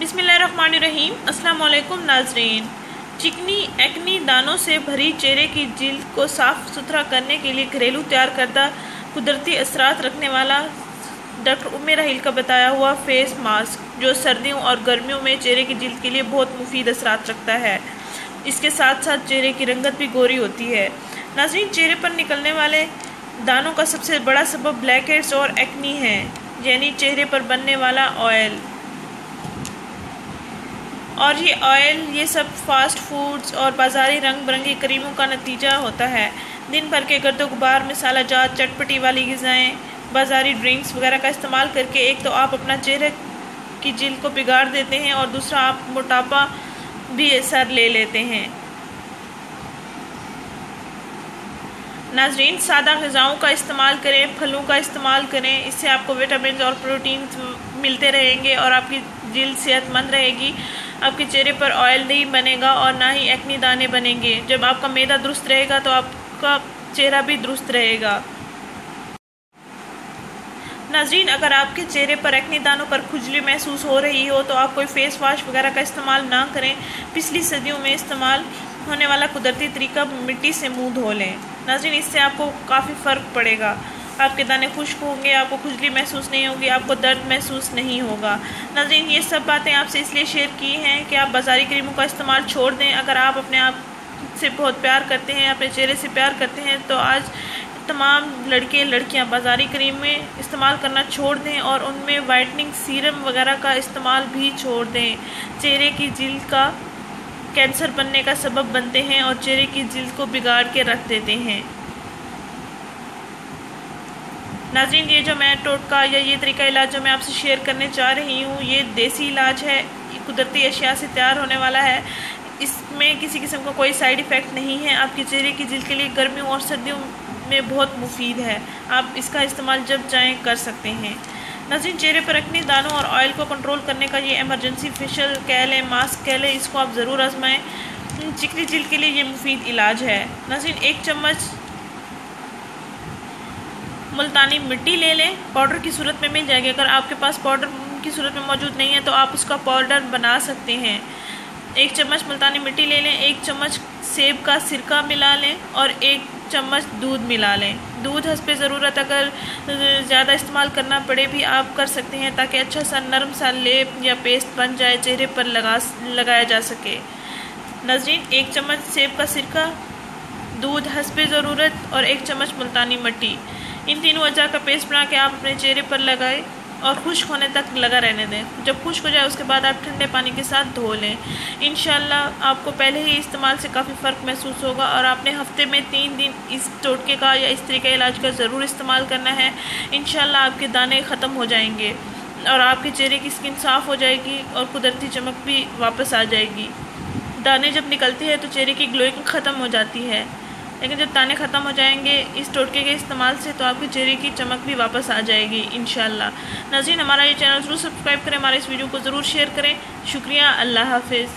बिस्मिल्लाहिर्रहमानिर्रहीम। अस्सलाम वालेकुम नाज़रीन। चिकनी एक्नी दानों से भरी चेहरे की जिल्द को साफ़ सुथरा करने के लिए घरेलू तैयार करदा कुदरती असरात रखने वाला डॉक्टर उम्मे राहील का बताया हुआ फेस मास्क जो सर्दियों और गर्मियों में चेहरे की जिल्द के लिए बहुत मुफीद असरात रखता है। इसके साथ साथ चेहरे की रंगत भी गोरी होती है। नाज़रीन, चेहरे पर निकलने वाले दानों का सबसे बड़ा सबब ब्लैक हेड्स और एक्नी है, यानी चेहरे पर बनने वाला ऑयल। और ये सब फास्ट फूड्स और बाज़ारी रंग बिरंगी क्रीमों का नतीजा होता है। दिन भर के गर्दो गुबार, मसाला जात, चटपटी वाली ग़िज़ाएँ, बाज़ारी ड्रिंक्स वगैरह का इस्तेमाल करके एक तो आप अपना चेहरे की जिल्द को बिगाड़ देते हैं और दूसरा आप मोटापा भी सर ले लेते हैं। नाज़रीन, सादा ग़िज़ाओं का इस्तेमाल करें, फलों का इस्तेमाल करें। इससे आपको विटामिन और प्रोटीन मिलते रहेंगे और आपकी जिल्द सेहतमंद रहेगी। आपके चेहरे पर ऑयल नहीं बनेगा और ना ही एक्नी दाने बनेंगे। जब आपका मैदा दुरुस्त रहेगा तो आपका चेहरा भी दुरुस्त रहेगा। नाज़रीन, अगर आपके चेहरे पर एक्नी दानों पर खुजली महसूस हो रही हो तो आप कोई फेस वॉश वगैरह का इस्तेमाल ना करें। पिछली सदियों में इस्तेमाल होने वाला कुदरती तरीका मिट्टी से मुंह धो लें। नाज़रीन, इससे आपको काफ़ी फ़र्क पड़ेगा। आपके दाने खुश्क होंगे, आपको खुजली महसूस नहीं होगी, आपको दर्द महसूस नहीं होगा। नाज़रीन, ये सब बातें आपसे इसलिए शेयर की हैं कि आप बाज़ारी क्रीमों का इस्तेमाल छोड़ दें। अगर आप अपने आप से बहुत प्यार करते हैं, अपने चेहरे से प्यार करते हैं, तो आज तमाम लड़के लड़कियां बाज़ारी क्रीमें इस्तेमाल करना छोड़ दें और उनमें वाइटनिंग सीरम वगैरह का इस्तेमाल भी छोड़ दें। चेहरे की जिल्द का कैंसर बनने का सबब बनते हैं और चेहरे की जिल्द को बिगाड़ के रख देते हैं। नाज़रीन, ये जो मैं टोटका या ये तरीका इलाज जो मैं आपसे शेयर करने चाह रही हूँ, ये देसी इलाज है, ये कुदरती अशिया से तैयार होने वाला है। इसमें किसी किस्म का कोई साइड इफ़ेक्ट नहीं है। आपकी चेहरे की जिल्द के लिए गर्मियों और सर्दियों में बहुत मुफीद है। आप इसका इस्तेमाल जब चाहें कर सकते हैं। नाज़रीन, चेहरे पर एक्नी दानों और ऑयल को कंट्रोल करने का ये इमरजेंसी फेशियल कह लें, मास्क कह लें, इसको आप ज़रूर आजमाएं। चिकनी जिल्द के लिए ये मुफीद इलाज है। नाज़रीन, 1 चम्मच मुल्तानी मिट्टी ले लें, पाउडर की सूरत में मिल जाएगी। अगर आपके पास पाउडर की सूरत में मौजूद नहीं है तो आप उसका पाउडर बना सकते हैं। 1 चम्मच मुल्तानी मिट्टी ले लें, 1 चम्मच सेब का सिरका मिला लें और 1 चम्मच दूध मिला लें। दूध हस्बे ज़रूरत, अगर ज़्यादा इस्तेमाल करना पड़े भी आप कर सकते हैं ताकि अच्छा सा नरम सा लेप या पेस्ट बन जाए, चेहरे पर लगाया जा सके। नाज़रीन, 1 चम्मच सेब का सिरका, दूध हस्बे ज़रूरत और 1 चम्मच मुल्तानी मिट्टी, इन तीनों अज्जा का पेस्ट बना के आप अपने चेहरे पर लगाएं और खुश्क होने तक लगा रहने दें। जब खुश्क हो जाए उसके बाद आप ठंडे पानी के साथ धो लें। इंशाल्लाह आपको पहले ही इस्तेमाल से काफ़ी फ़र्क महसूस होगा और आपने हफ्ते में 3 दिन इस टोटके का या इस तरीके इलाज का ज़रूर इस्तेमाल करना है। इंशाल्लाह आपके दाने ख़त्म हो जाएंगे और आपके चेहरे की स्किन साफ़ हो जाएगी और कुदरती चमक भी वापस आ जाएगी। दाने जब निकलते हैं तो चेहरे की ग्लोइंग ख़त्म हो जाती है, लेकिन जब दाने ख़त्म हो जाएंगे इस टोटके के इस्तेमाल से तो आपके चेहरे की चमक भी वापस आ जाएगी इंशाल्लाह। नाज़रीन, हमारा ये चैनल ज़रूर सब्सक्राइब करें, हमारे इस वीडियो को ज़रूर शेयर करें। शुक्रिया, अल्लाह हाफ़िज़।